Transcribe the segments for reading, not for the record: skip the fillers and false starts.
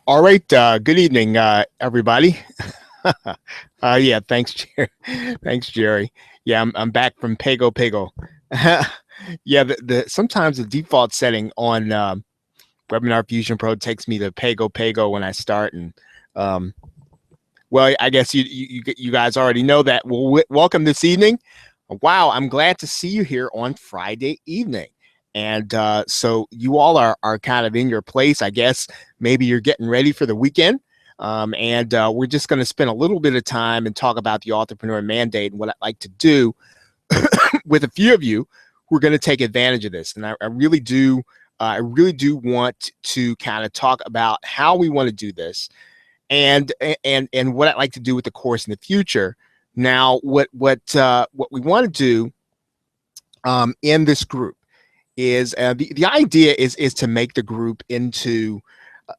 All right. Good evening, everybody. Yeah, thanks, Jerry. Thanks, Jerry. Yeah, I'm back from Pago Pago. Yeah, the sometimes the default setting on Webinar Fusion Pro takes me to Pago Pago when I start, and um, well, I guess you guys already know that. Well, welcome this evening. Wow, I'm glad to see you here on Friday evening. And so you all are kind of in your place, I guess. Maybe you're getting ready for the weekend. And we're just going to spend a little bit of time and talk about the entrepreneur mandate and what I'd like to do with a few of you who are going to take advantage of this. And I really do. I really do want to kind of talk about how we want to do this and what I'd like to do with the course in the future. Now, what we want to do in this group is the idea is to make the group into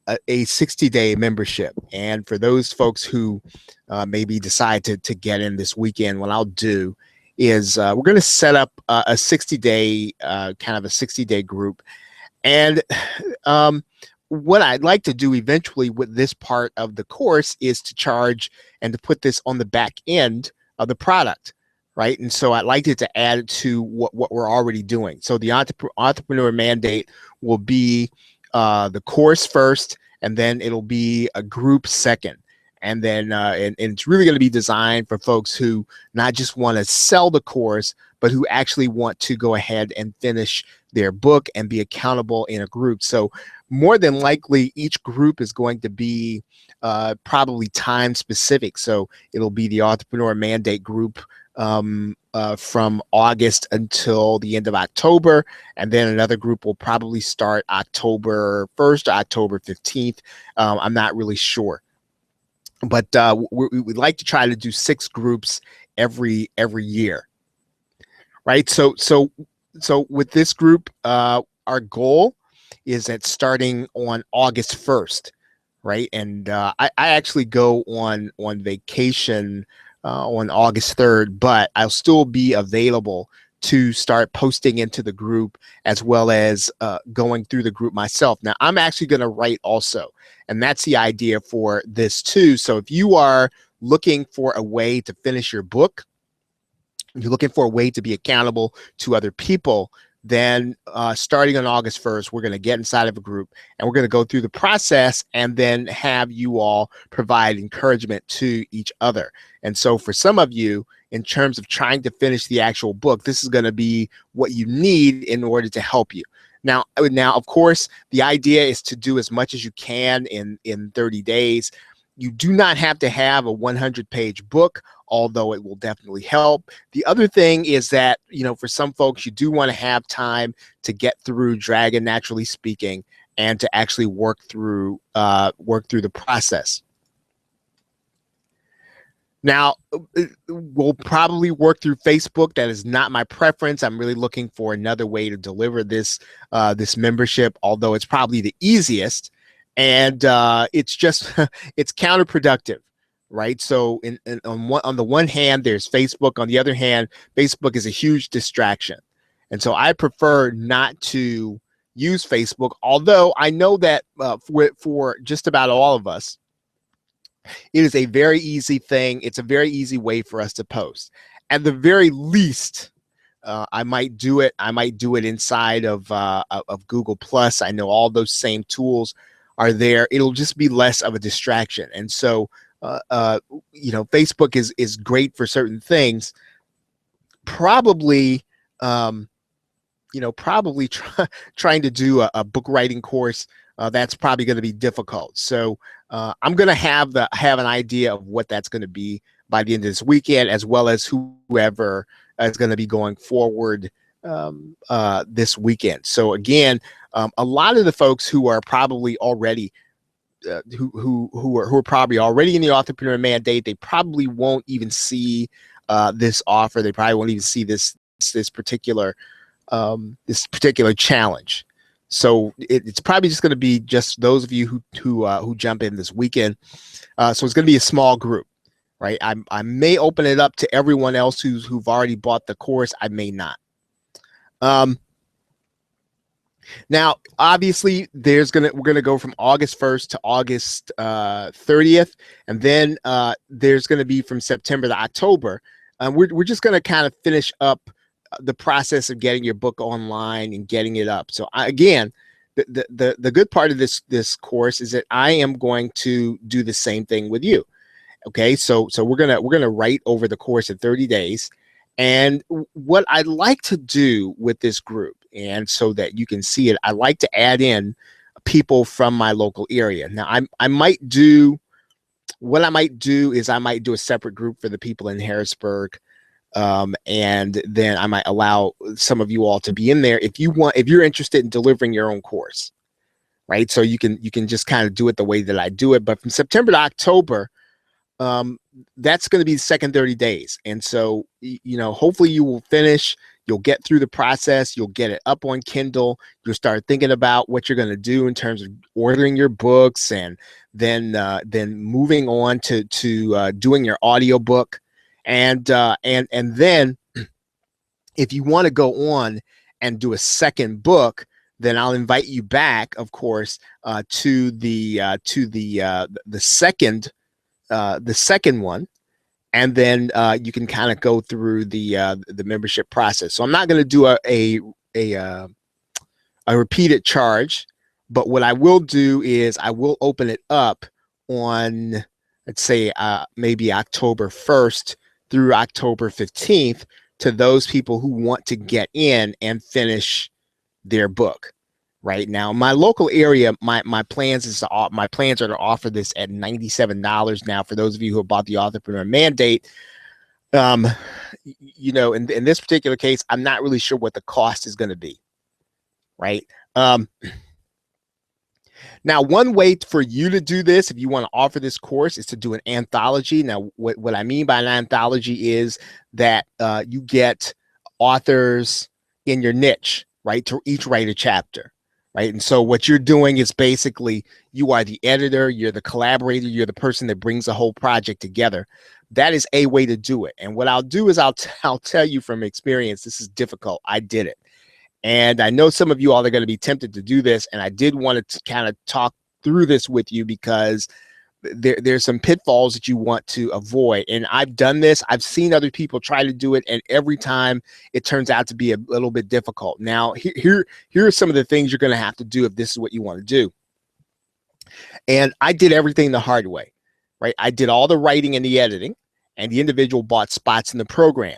a 60-day membership. And for those folks who maybe decide to get in this weekend, what I'll do is we're going to set up a 60-day kind of a 60-day group. And what I'd like to do eventually with this part of the course is to charge and to put this on the back end of the product, right? And so I'd like it to add it to what we're already doing. So the entrepreneur mandate will be the course first, and then it'll be a group second. And then and it's really going to be designed for folks who not just want to sell the course, but who actually want to go ahead and finish their book and be accountable in a group. So more than likely, each group is going to be probably time specific. So it'll be the entrepreneur mandate group from August until the end of October. And then another group will probably start October 1st, October 15th. I'm not really sure. But we'd like to try to do 6 groups every year, right? So with this group, our goal is that starting on August 1st, right? And I actually go on vacation on August 3rd, but I'll still be available to start posting into the group as well as going through the group myself. Now, I'm actually going to write also, and that's the idea for this too. So if you are looking for a way to finish your book, you're looking for a way to be accountable to other people, then starting on August 1st, we're going to get inside of a group and we're going to go through the process and then have you all provide encouragement to each other. And so for some of you, in terms of trying to finish the actual book, this is going to be what you need in order to help you. Now, of course, the idea is to do as much as you can in 30 days. You do not have to have a 100-page book, although it will definitely help. The other thing is that, for some folks, you do want to have time to get through Dragon Naturally Speaking and to actually work through the process. Now, we'll probably work through Facebook. That is not my preference. I'm really looking for another way to deliver this membership, although it's probably the easiest. And it's just it's counterproductive, right? So on the one hand, there's Facebook. On the other hand, Facebook is a huge distraction. And so I prefer not to use Facebook, although I know that for just about all of us, it is a very easy thing. It's a very easy way for us to post. At the very least, I might do it. I might do it inside of Google Plus. I know all those same tools are there. It'll just be less of a distraction. And so, Facebook is great for certain things. Probably, trying to do a book writing course, that's probably going to be difficult. So I'm going to have an idea of what that's going to be by the end of this weekend, as well as whoever is going to be going forward this weekend. So again, a lot of the folks who are probably already who are probably already in the entrepreneur mandate, they probably won't even see this offer. They probably won't even see this particular challenge. So it's probably just going to be just those of you who jump in this weekend. So it's going to be a small group, right? I may open it up to everyone else who've already bought the course. I may not. Now, obviously, we're gonna go from August 1st to August 30th, and then there's gonna be from September to October. We're just gonna kind of finish up the process of getting your book online and getting it up. So again, the good part of this course is that I am going to do the same thing with you. Okay, so we're gonna write over the course of 30 days. And what I'd like to do with this group, and so that you can see it, I like to add in people from my local area. Now, I might do what I might do is I might do a separate group for the people in Harrisburg, and then I might allow some of you all to be in there if you're interested in delivering your own course, right? So you can just kind of do it the way that I do it. But from September to October, um, that's going to be the second 30 days. And so, hopefully you will finish, you'll get through the process, you'll get it up on Kindle, you'll start thinking about what you're going to do in terms of ordering your books, and then moving on to doing your audiobook. And then if you want to go on and do a second book, then I'll invite you back, of course, to the second one, and then you can kind of go through the membership process. So I'm not going to do a repeated charge, but what I will do is I will open it up on, let's say, maybe October 1st through October 15th to those people who want to get in and finish their book. Right now, my local area, my plans are to offer this at $97 now for those of you who have bought the Entrepreneur Mandate. In this particular case, I'm not really sure what the cost is going to be. Right. Now, one way for you to do this, if you want to offer this course, is to do an anthology. Now, what I mean by an anthology is that you get authors in your niche, right, to each write a chapter. Right. And so what you're doing is basically you are the editor, you're the collaborator, you're the person that brings the whole project together. That is a way to do it. And what I'll do is I'll tell you from experience, this is difficult. I did it. And I know some of you all are going to be tempted to do this. And I did want to kind of talk through this with you because there's some pitfalls that you want to avoid. And I've done this. I've seen other people try to do it, and every time it turns out to be a little bit difficult. Now, here are some of the things you're going to have to do if this is what you want to do. And I did everything the hard way, right? I did all the writing and the editing, and the individual bought spots in the program,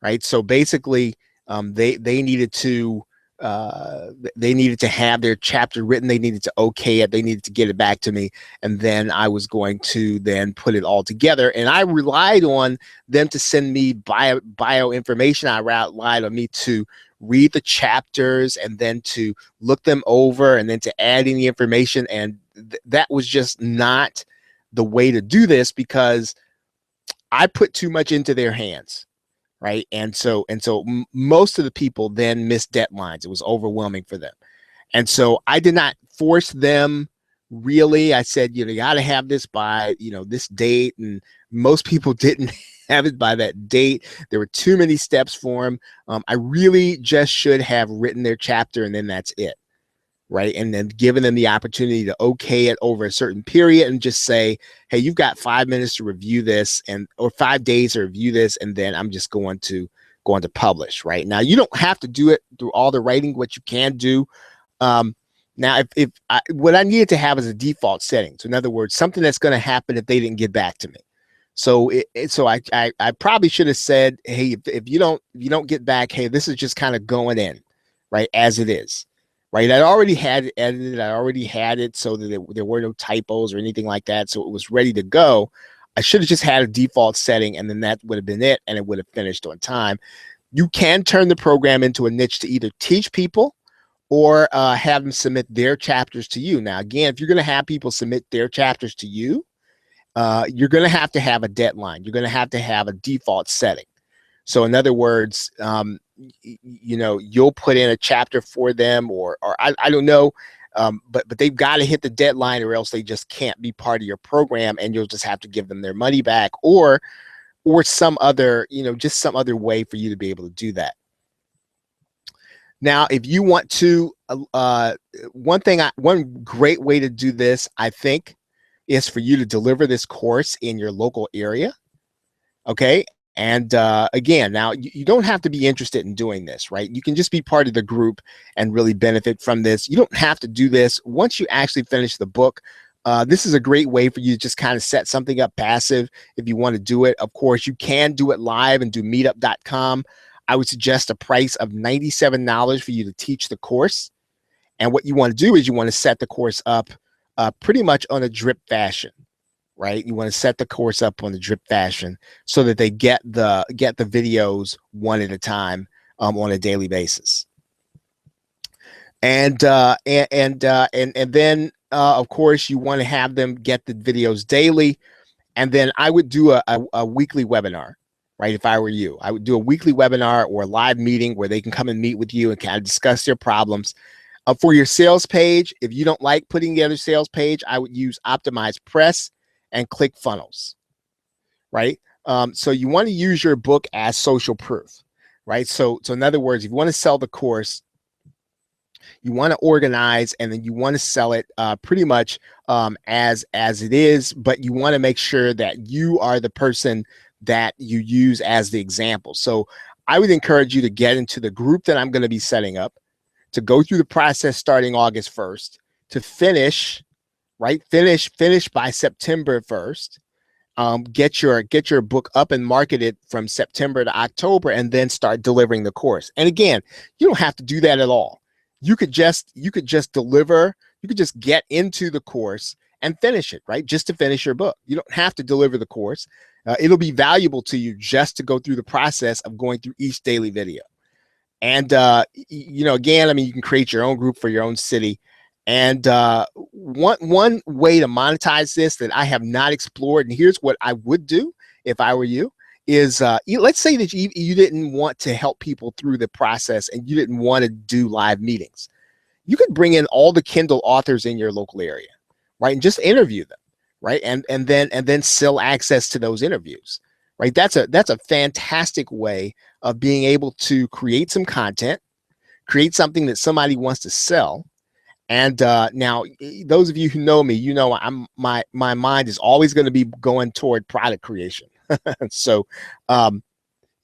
right? So basically, they needed to have their chapter written. They needed to okay it. They needed to get it back to me. And then I was going to then put it all together. And I relied on them to send me bio information. I relied on me to read the chapters and then to look them over and then to add in the information. And that was just not the way to do this because I put too much into their hands. Right. And so most of the people then missed deadlines. It was overwhelming for them. And so I did not force them really. I said, you got to have this by, this date. And most people didn't have it by that date. There were too many steps for them. I really just should have written their chapter and then that's it. Right. And then giving them the opportunity to okay it over a certain period and just say, hey, you've got 5 minutes to review this or 5 days to review this. And then I'm just going to publish. Right now, you don't have to do it through all the writing. What you can do. Now, what I needed to have is a default setting. So in other words, something that's going to happen if they didn't get back to me. So I probably should have said, hey, if you don't get back, hey, this is just kind of going in, right, as it is. Right, I already had it edited. I already had it so that there were no typos or anything like that. So it was ready to go. I should have just had a default setting, and then that would have been it, and it would have finished on time. You can turn the program into a niche to either teach people or have them submit their chapters to you. Now, again, if you're going to have people submit their chapters to you, you're going to have a deadline. You're going to have a default setting. So in other words, you'll put in a chapter for them or I don't know, but they've got to hit the deadline or else they just can't be part of your program and you'll just have to give them their money back or some other, just some other way for you to be able to do that. Now, if you want to, one great way to do this, I think, is for you to deliver this course in your local area. Okay. And again, now you don't have to be interested in doing this, right? You can just be part of the group and really benefit from this. You don't have to do this. Once you actually finish the book, this is a great way for you to just kind of set something up passive if you want to do it. Of course, you can do it live and do meetup.com. I would suggest a price of $97 for you to teach the course. And what you want to do is you want to set the course up pretty much on a drip fashion, right? You want to set the course up on the drip fashion so that they get the videos one at a time on a daily basis. And then of course you want to have them get the videos daily. And then I would do a weekly webinar, right? If I were you, I would do a weekly webinar or a live meeting where they can come and meet with you and kind of discuss their problems. For your sales page, if you don't like putting together sales page, I would use Optimize Press and ClickFunnels, right? So you want to use your book as social proof, right? So in other words, if you want to sell the course, you want to organize and then you want to sell it pretty much as it is, but you want to make sure that you are the person that you use as the example. So I would encourage you to get into the group that I'm going to be setting up, to go through the process starting August 1st, to finish, right? Finish by September 1st. Get your book up and marketed from September to October, and then start delivering the course. And again, you don't have to do that at all. You could just deliver. You could just get into the course and finish it, right? Just to finish your book. You don't have to deliver the course. It'll be valuable to you just to go through the process of going through each daily video. And, again, I mean, you can create your own group for your own city. And one way to monetize this that I have not explored, and here's what I would do if I were you, is let's say that you didn't want to help people through the process and you didn't want to do live meetings. You could bring in all the Kindle authors in your local area, right? And just interview them, right? And then sell access to those interviews. Right, that's a fantastic way of being able to create some content, create something that somebody wants to sell. And now, those of you who know me, you know my mind is always going to be going toward product creation. So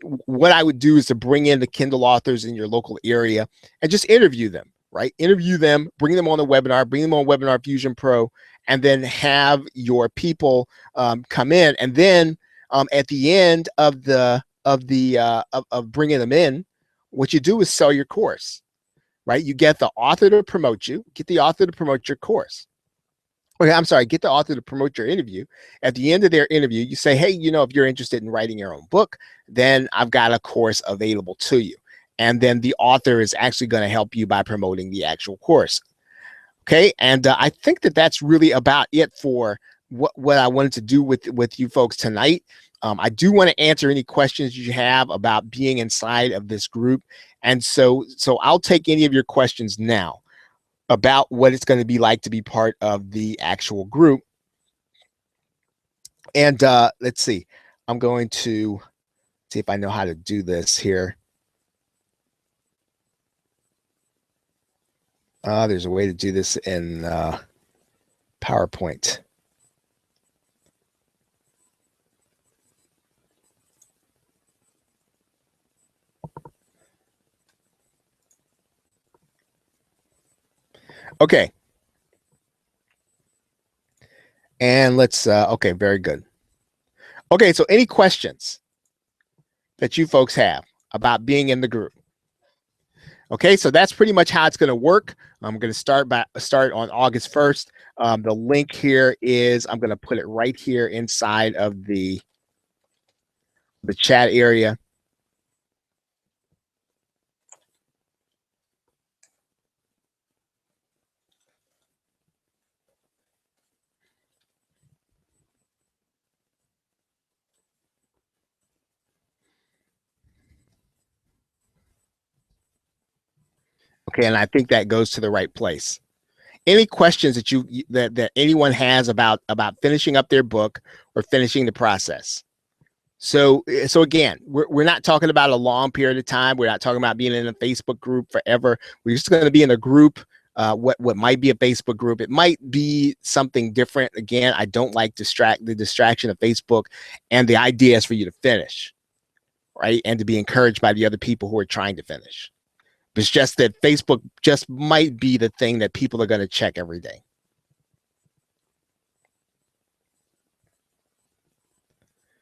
what I would do is to bring in the Kindle authors in your local area and just interview them, right? Interview them, bring them on the webinar, bring them on Webinar Fusion Pro, and then have your people come in. And then at the end of bringing them in, what you do is sell your course, right? You get the author to promote you, get the author to promote your course. Okay, I'm sorry, get the author to promote your interview. At the end of their interview, you say, hey, if you're interested in writing your own book, then I've got a course available to you. And then the author is actually going to help you by promoting the actual course. Okay, and I think that that's really about it for what I wanted to do with you folks tonight. I do want to answer any questions you have about being inside of this group. And so I'll take any of your questions now about what it's going to be like to be part of the actual group. And let's see, I'm going to see if I know how to do this here. There's a way to do this in PowerPoint. Okay. And let's, okay, very good. Okay, so any questions that you folks have about being in the group? Okay, so that's pretty much how it's going to work. I'm going to start on August 1st. The link here is, I'm going to put it right here inside of the chat area. Okay, and I think that goes to the right place. Any questions that anyone has about finishing up their book or finishing the process? So again, we're not talking about a long period of time. We're not talking about being in a Facebook group forever. We're just going to be in a group. What might be a Facebook group, it might be something different. Again, I don't like the distraction of Facebook, and the idea is for you to finish, right, and to be encouraged by the other people who are trying to finish. It's just that Facebook just might be the thing that people are going to check every day.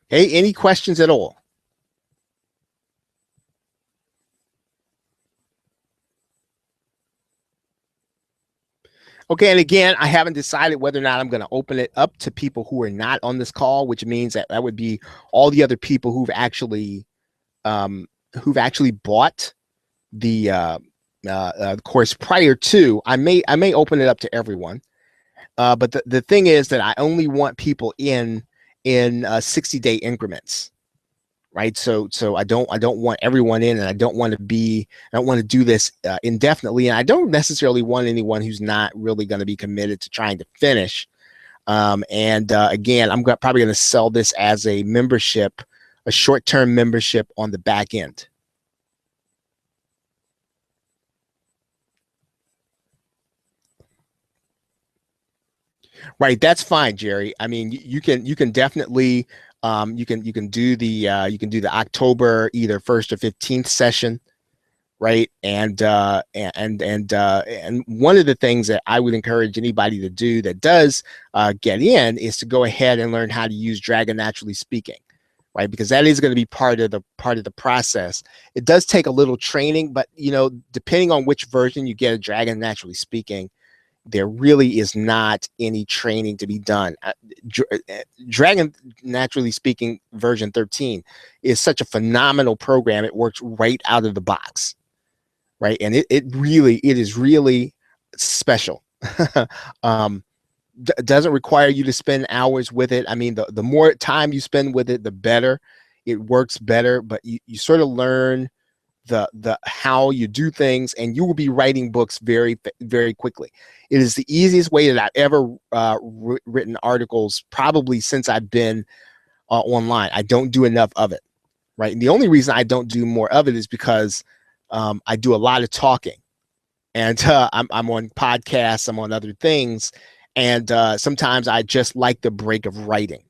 Hey, any questions at all? Okay, and again, I haven't decided whether or not I'm going to open it up to people who are not on this call, which means that that would be all the other people um, who've actually bought the course prior to. I may open it up to everyone, but the thing is that I only want people in 60-day increments, right? So I don't want everyone in, and I don't want to do this indefinitely, and I don't necessarily want anyone who's not really going to be committed to trying to finish. And again, probably going to sell this as a membership, a short-term membership on the back end. Right, that's fine, Jerry. I mean, you can definitely you can do the October either 1st or 15th session, right? And one of the things that I would encourage anybody to do that does get in is to go ahead and learn how to use Dragon Naturally Speaking, right? Because that is going to be part of the process. It does take a little training, but depending on which version you get of Dragon Naturally Speaking, there really is not any training to be done. Dragon Naturally Speaking version 13 is such a phenomenal program. It works right out of the box, right? And it is really special. um, doesn't require you to spend hours with it. I mean, the more time you spend with it, the better. It works better, but you sort of learn the how you do things, and you will be writing books very, very quickly. It is the easiest way that I've ever written articles, probably since I've been online. I don't do enough of it, right? And the only reason I don't do more of it is because I do a lot of talking, and I'm on podcasts, I'm on other things, and sometimes I just like the break of writing,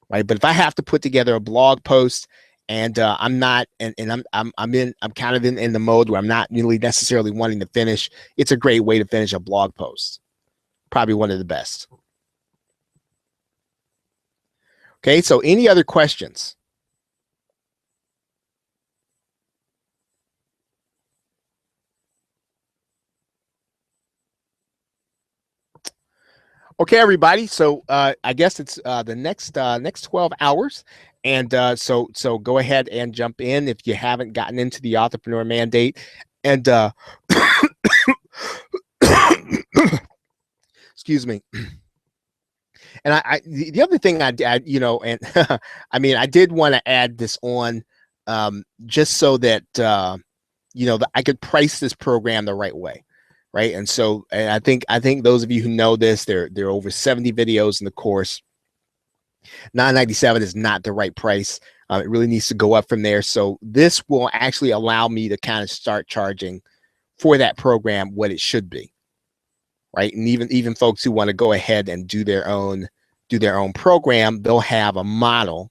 right? But if I have to put together a blog post, and I'm not, and I'm kind of in the mode where I'm not really necessarily wanting to finish, it's a great way to finish a blog post. Probably one of the best. Okay, so any other questions? Okay, everybody. So I guess it's the next 12 hours, and so go ahead and jump in if you haven't gotten into the Entrepreneur Mandate, and excuse me. And the other thing and I mean, I did want to add this on, just so that that I could price this program the right way, right? And I think those of you who know this, there are over 70 videos in the course. 997 is not the right price. It really needs to go up from there. So this will actually allow me to kind of start charging for that program what it should be, right? And even folks who want to go ahead and do their own program, they'll have a model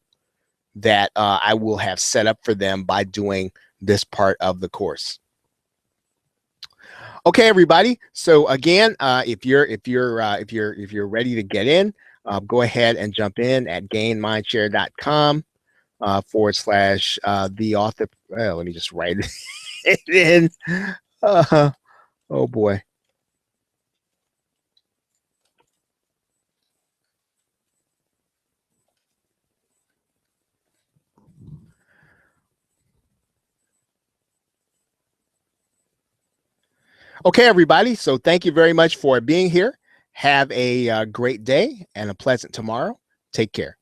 that I will have set up for them by doing this part of the course. Okay, everybody. So again, if you're ready to get in, go ahead and jump in at gainmindshare.com / the author. Well, let me just write it in. Oh boy. Okay, everybody. So thank you very much for being here. Have a great day and a pleasant tomorrow. Take care.